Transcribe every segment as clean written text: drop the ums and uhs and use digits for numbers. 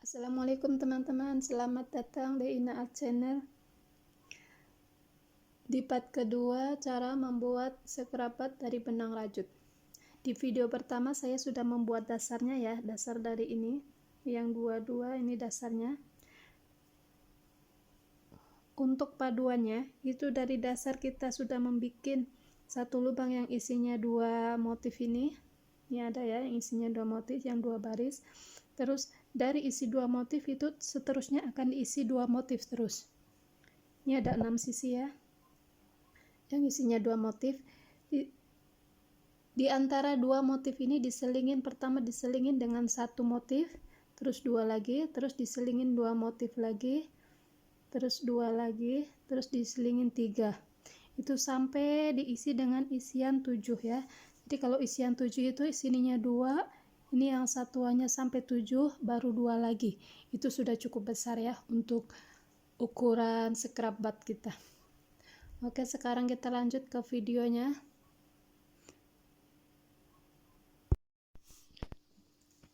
Assalamualaikum teman-teman, selamat datang di Ina Art Channel. Di part kedua, cara membuat sekerabat dari benang rajut. Di video pertama saya sudah membuat dasarnya ya, dasar dari ini, yang dua-dua ini dasarnya. Untuk paduannya, itu dari dasar kita sudah membuat satu lubang yang isinya dua motif ini. Ini ada ya, yang isinya dua motif, yang dua baris. Terus dari isi dua motif itu seterusnya akan diisi dua motif terus. Ini ada 6 sisi ya, yang isinya dua motif. Di antara dua motif ini diselingin, pertama diselingin dengan satu motif, terus dua lagi, terus diselingin dua motif lagi, terus dua lagi, terus diselingin tiga. Itu sampai diisi dengan isian 7 ya. Jadi kalau isian 7 itu isinya dua, ini yang satuannya sampai 7, baru dua lagi. Itu sudah cukup besar ya untuk ukuran sekerabat kita. Oke, sekarang kita lanjut ke videonya.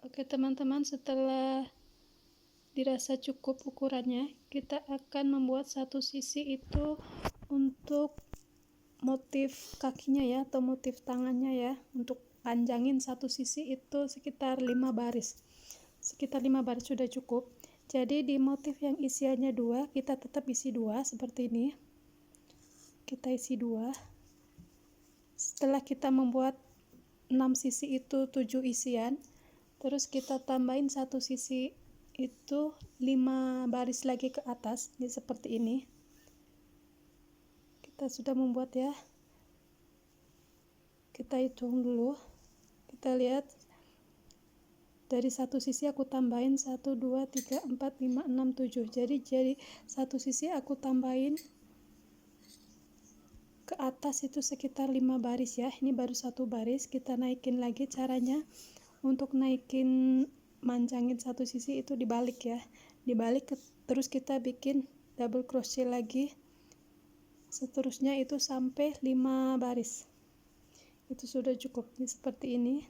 Oke teman-teman, setelah dirasa cukup ukurannya, kita akan membuat satu sisi itu untuk motif kakinya ya, atau motif tangannya ya. Untuk panjangin satu sisi itu sekitar 5 baris. Sekitar 5 baris sudah cukup. Jadi di motif yang isiannya 2, kita tetap isi 2 seperti ini. Kita isi 2. Setelah kita membuat 6 sisi itu 7 isian, terus kita tambahin satu sisi itu 5 baris lagi ke atas, ini seperti ini. Kita sudah membuat ya, kita hitung dulu, kita lihat dari satu sisi aku tambahin 1, 2, 3, 4, 5, 6, 7. Jadi satu sisi aku tambahin ke atas itu sekitar 5 baris ya. Ini baru satu baris, kita naikin lagi. Caranya untuk naikin, manjangin satu sisi itu dibalik ya, dibalik terus kita bikin double crochet lagi, seterusnya itu sampai 5 baris. Itu sudah cukup. Ini seperti ini,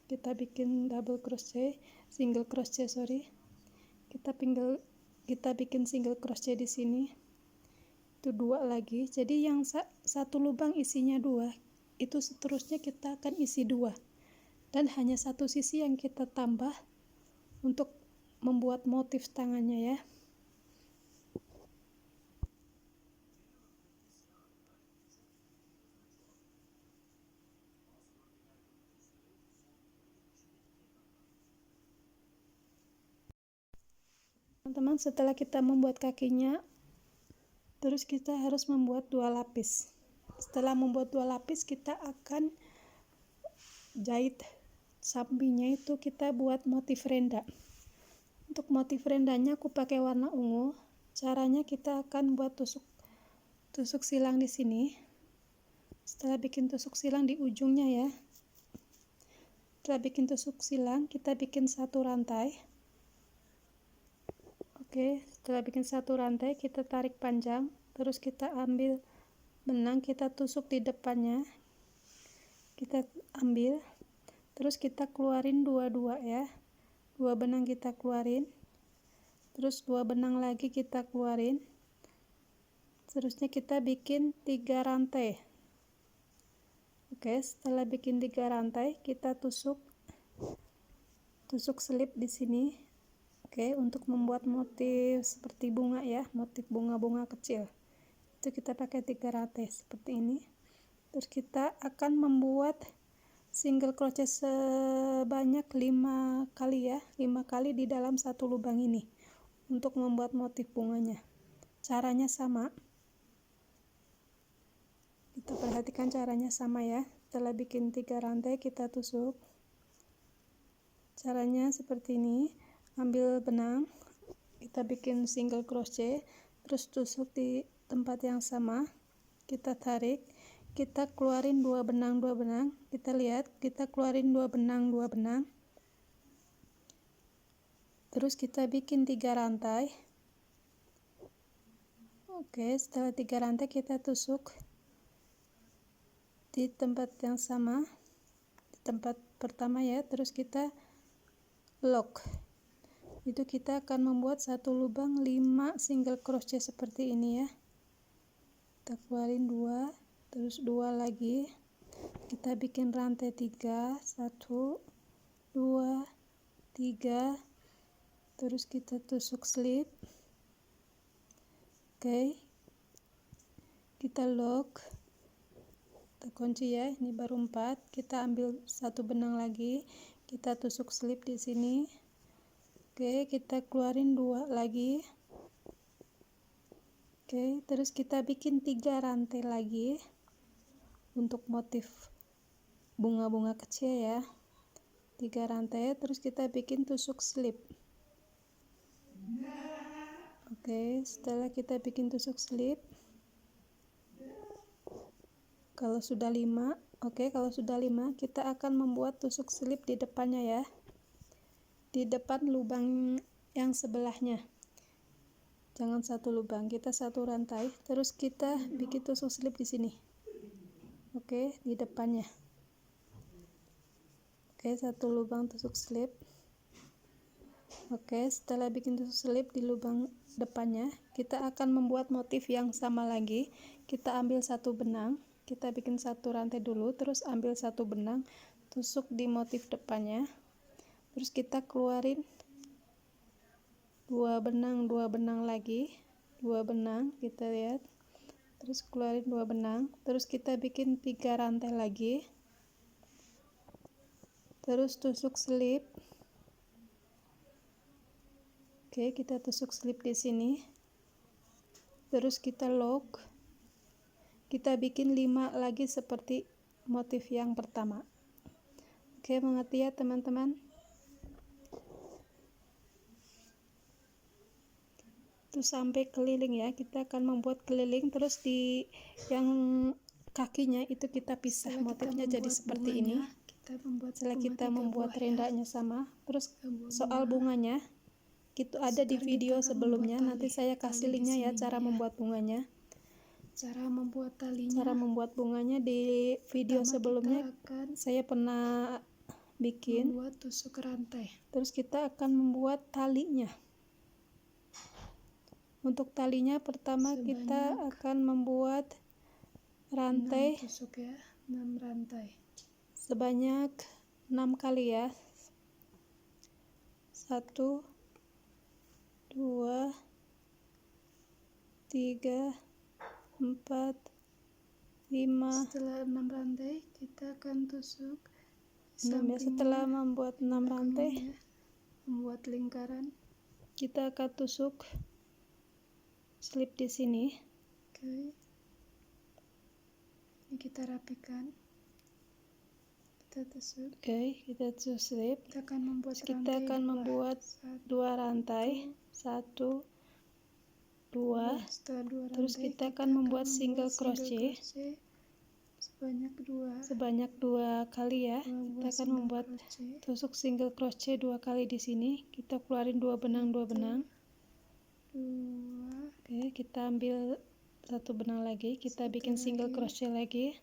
kita bikin double crochet, single crochet kita bikin single crochet di sini, itu 2 lagi. Jadi yang satu lubang isinya 2, itu seterusnya kita akan isi 2, dan hanya satu sisi yang kita tambah untuk membuat motif tangannya ya. Teman-teman, setelah kita membuat kakinya, terus kita harus membuat 2 lapis. Setelah membuat 2 lapis, kita akan jahit sampingnya, itu kita buat motif renda. Untuk motif rendanya aku pakai warna ungu. Caranya kita akan buat tusuk silang di sini. Setelah bikin tusuk silang di ujungnya ya, setelah bikin tusuk silang, kita bikin satu rantai. Oke, setelah bikin satu rantai, kita tarik panjang, terus kita ambil benang, kita tusuk di depannya, kita ambil, terus kita keluarin dua-dua ya, 2 benang kita keluarin, terus 2 benang lagi kita keluarin, seterusnya kita bikin 3 rantai. Oke, setelah bikin 3 rantai, kita tusuk selip di sini. Oke, untuk membuat motif seperti bunga ya, motif bunga-bunga kecil, itu kita pakai 3 rantai seperti ini. Terus kita akan membuat single crochet sebanyak 5 kali ya, 5 kali di dalam satu lubang ini untuk membuat motif bunganya. Caranya sama, kita perhatikan caranya sama ya. Setelah bikin 3 rantai, kita tusuk. Caranya seperti ini, ambil benang, kita bikin single crochet, terus tusuk di tempat yang sama, kita tarik, kita keluarin 2 benang, kita lihat, kita keluarin 2 benang, terus kita bikin 3 rantai. Oke, setelah 3 rantai kita tusuk di tempat yang sama, di tempat pertama ya, terus kita lock. itu kita akan membuat satu lubang 5 single crochet seperti ini ya. Kita keluarin 2, terus 2 lagi, kita bikin rantai 3, 1 2 3, terus kita tusuk slip. Oke, kita lock, kita kunci ya. Ini baru 4, kita ambil satu benang lagi, kita tusuk slip di sini. Oke, kita keluarin 2 lagi. Oke, terus kita bikin 3 rantai lagi untuk motif bunga-bunga kecil ya. 3 rantai, terus kita bikin tusuk slip. Oke, setelah kita bikin tusuk slip, kalau sudah 5, kalau sudah 5, kita akan membuat tusuk slip di depannya ya. Di depan lubang yang sebelahnya. Jangan satu lubang, kita satu rantai, terus kita bikin tusuk slip di sini. Oke, di depannya. Oke, satu lubang tusuk slip. Oke, setelah bikin tusuk slip di lubang depannya, kita akan membuat motif yang sama lagi. Kita ambil satu benang, kita bikin satu rantai dulu, terus ambil satu benang, tusuk di motif depannya. Terus kita keluarin 2 benang lagi, 2 benang, kita lihat. Terus keluarin 2 benang, terus kita bikin 3 rantai lagi. Terus tusuk slip. Oke, kita tusuk slip di sini. Terus kita lock. Kita bikin 5 lagi seperti motif yang pertama. Oke, mengerti ya teman-teman? Terus sampai keliling ya. Kita akan membuat keliling, terus di yang kakinya itu kita pisah. Motifnya jadi seperti ini. Setelah kita membuat rendanya sama, terus soal bunganya itu ada di video sebelumnya, nanti saya kasih linknya ya, cara membuat bunganya. Cara membuat talinya. Cara membuat bunganya di video sebelumnya saya pernah bikin. Membuat tusuk rantai. Terus kita akan membuat talinya. Untuk talinya pertama kita akan membuat rantai 6 tusuk ya, 6 rantai. Sebanyak 6 kali ya. 1 2 3 4 5. Setelah 6 rantai kita akan tusuk 6 ya. Setelah membuat 6 rantai, membuat lingkaran, kita akan tusuk slip di sini. Oke. Ini kita rapikan, kita tusuk. Oke, kita tusuk slip. Kita akan membuat Kita akan membuat 2 rantai, 1 2. Setelah 2 rantai, terus kita akan membuat single crochet sebanyak 2 kali ya. Kita akan membuat tusuk single crochet 2 kali di sini. Kita keluarin 2 benang. 2. Oke, kita ambil satu benang lagi, kita bikin single crochet lagi.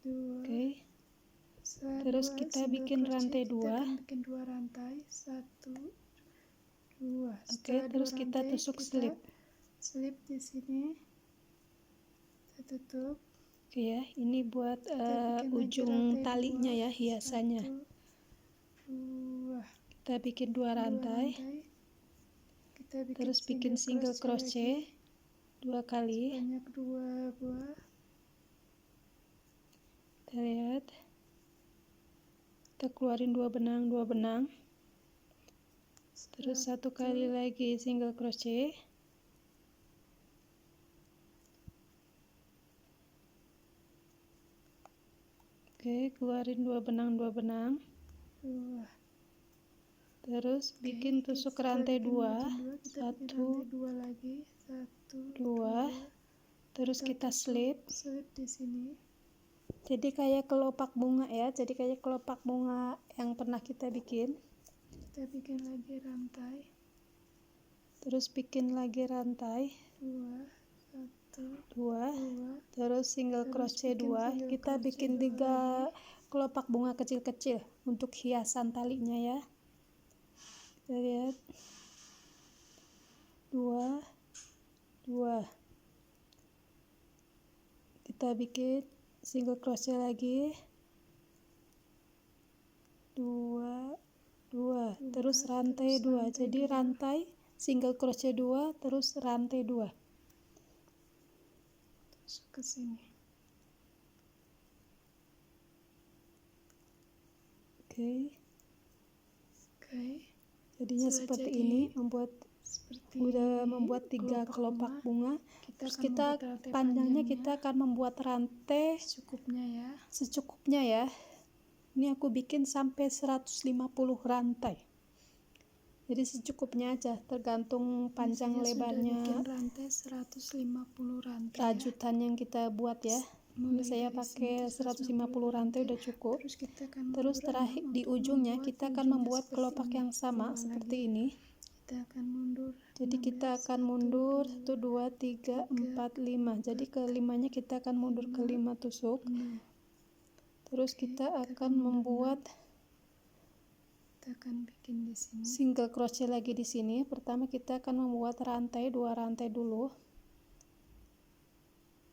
2. Oke. Terus kita bikin rantai 2. Kita bikin 2 rantai, 1 2. Oke, terus kita tusuk slip. Slip di sini. Kita tutup. Oke ya, ini buat ujung talinya ya, hiasannya. 2. Kita bikin 2 rantai. Terus bikin single crochet 2 kali. Sebanyak 2 buah. Kita lihat. Kita keluarin 2 benang. Terus 1 kali lagi single crochet. Oke, keluarin 2 benang. Terus bikin tusuk rantai 2. 1 2 lagi, 1 2. Terus kita slip di sini. Jadi kayak kelopak bunga ya. Jadi kayak kelopak bunga yang pernah kita bikin. Kita bikin lagi rantai. Terus bikin lagi rantai 2 1 2. 2. Terus single crochet 2. Kita bikin 3 kelopak bunga kecil-kecil untuk hiasan talinya ya. Kita lihat 2 2. Kita bikin single crochet lagi 2 2, terus rantai 2. Jadi rantai single crochet 2 terus rantai 2. Tusuk ke sini. Oke. Jadinya Setelah seperti jadi ini, udah membuat 3 kelopak bunga. Terus kita panjangnya kita akan membuat rantai secukupnya ya. Ini aku bikin sampai 150 rantai. Jadi secukupnya aja, tergantung panjang lebarnya. Bikin rantai 150 rantai. Rajutan yang kita buat ya. Ini saya pakai 150 rantai udah cukup. Terus terakhir di ujungnya kita akan membuat kelopak yang sama seperti ini. Jadi kita akan mundur 1 2 3 4 5. Jadi kelimanya kita akan mundur ke 5 tusuk. Terus kita akan membuat bikin di sini. Single crochet lagi di sini. Pertama kita akan membuat rantai 2 rantai dulu.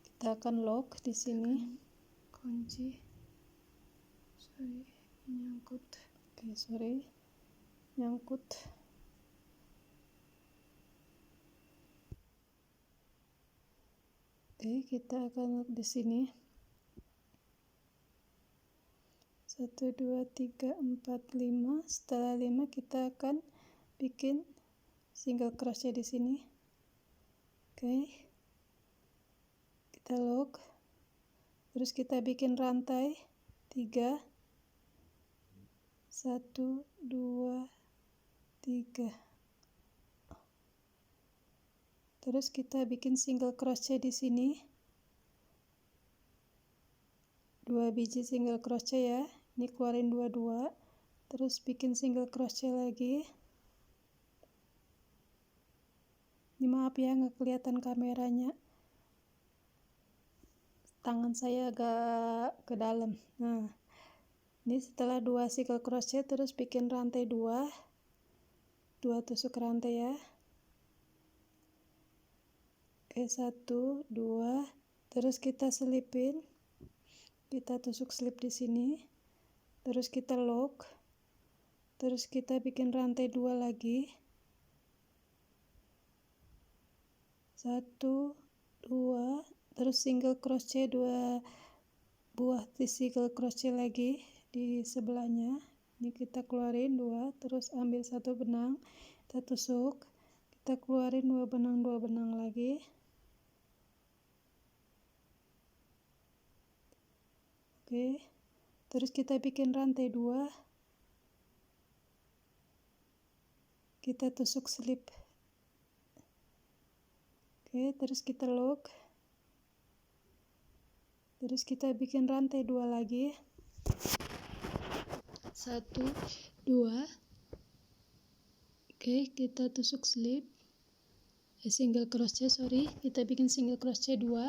Kita akan lock di sini. Kunci. Nyangkut. Oke, nyangkut. Oke, kita akan lock di sini. 1 2 3 4 5. Setelah 5 kita akan bikin single crochet di sini. Oke. Kita lock. Terus kita bikin rantai 3. 1 2 3. Terus kita bikin single crochet di sini. 2 biji single crochet ya. Ini keluarin 2. Terus bikin single crochet lagi. Ini maaf ya nggak kelihatan kameranya. Tangan saya agak ke dalam. Nah, ini setelah 2 single crochet terus bikin rantai 2 tusuk rantai ya. Oke, 1 2, terus kita selipin, kita tusuk slip di sini, terus kita lock, terus kita bikin rantai 2 lagi, 1 2, terus single crochet 2 buah single crochet lagi di sebelahnya. Ini kita keluarin 2, terus ambil 1 benang, kita tusuk, kita keluarin 2 benang lagi. Oke, terus kita bikin rantai 2, kita tusuk slip. Oke, terus kita lock, terus kita bikin rantai 2 lagi, 1 2. Oke, kita tusuk slip, single crochet, kita bikin single crochet 2.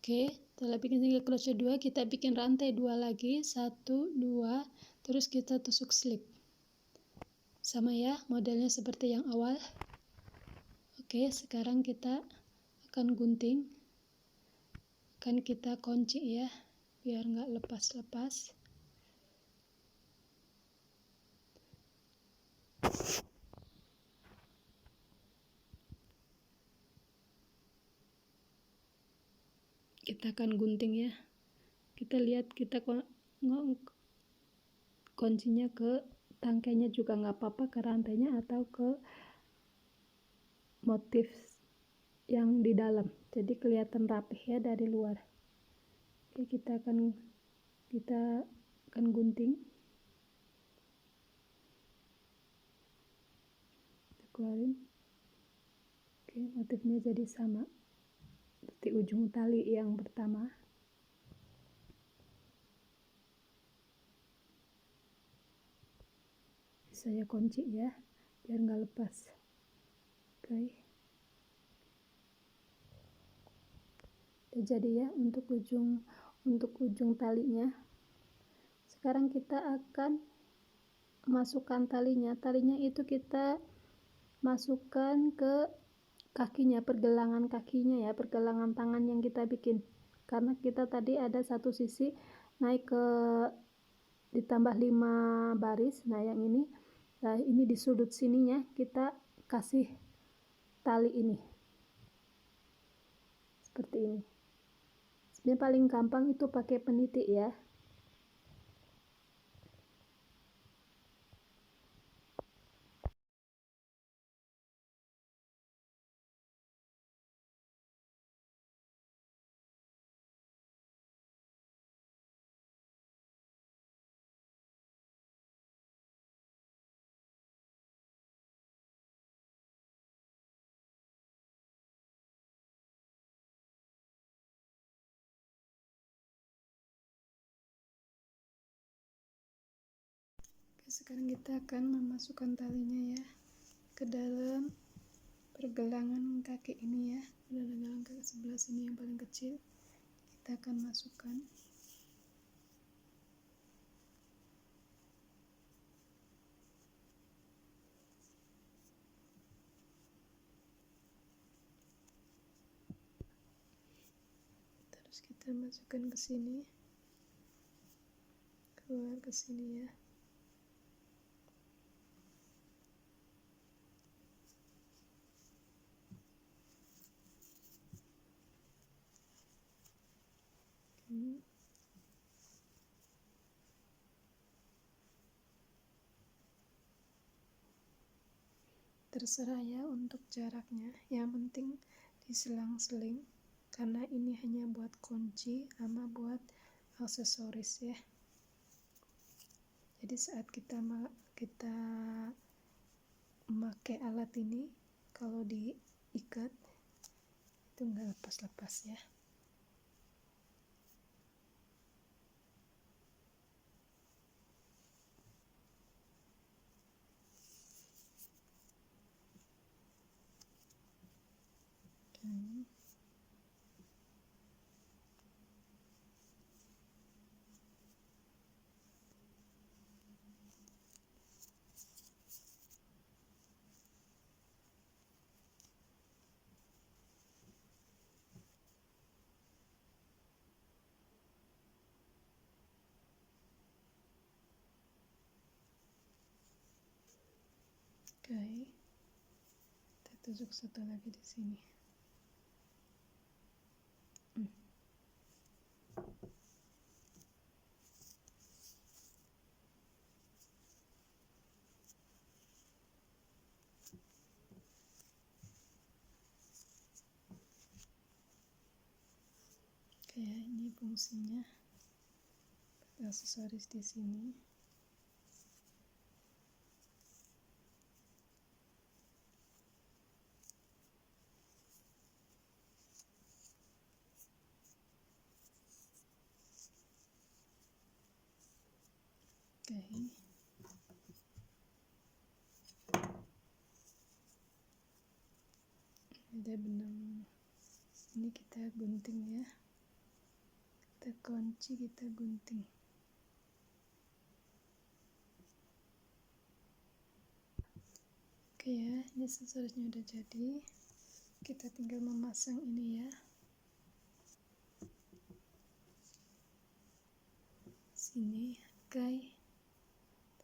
Oke, setelah bikin single crochet 2, kita bikin rantai 2 lagi, 1 2, terus kita tusuk slip. Sama ya, modelnya seperti yang awal. Oke, sekarang kita akan gunting. Akan kita kunci ya, biar nggak lepas-lepas. Kita akan gunting ya. Kita lihat, kita kuncinya ke tangkainya juga nggak apa-apa, ke rantainya atau ke motif yang di dalam, jadi kelihatan rapih ya dari luar. Oke, kita akan gunting. Kita keluarin. Oke, motifnya jadi sama seperti ujung tali yang pertama. Saya kunci ya, biar nggak lepas. Oke. Udah jadi ya untuk ujung talinya. Sekarang kita akan masukkan talinya itu kita masukkan ke kakinya, pergelangan kakinya ya, pergelangan tangan yang kita bikin, karena kita tadi ada satu sisi naik ke ditambah 5 baris. Nah yang ini, nah ini di sudut sininya kita kasih tali ini seperti ini. Sebenarnya paling gampang itu pakai penitik ya. Sekarang kita akan memasukkan talinya ya ke dalam pergelangan kaki ini ya, pergelangan kaki sebelah sini yang paling kecil. Kita akan masukkan. Terus kita masukkan ke sini, keluar ke sini ya. Terserah ya untuk jaraknya, yang penting diselang-seling karena ini hanya buat kunci sama buat aksesoris ya. Jadi saat kita memakai alat ini, kalau diikat itu nggak lepas-lepas ya. Oke, kita tusuk satu lagi di sini. Oke ya, ini fungsinya aksesoris di sini. Oke. Ada benang. Ini kita gunting ya. Kita kunci, kita gunting. Oke ya, ini aksesorisnya udah jadi. Kita tinggal memasang ini ya. Sini, oke.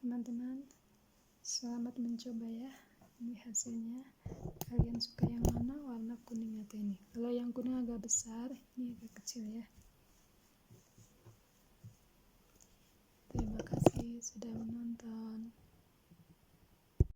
Teman-teman, selamat mencoba ya. Ini hasilnya. Kalian suka yang mana, warna kuning atau ini? Kalau yang kuning agak besar, ini agak kecil ya. Terima kasih sudah menonton.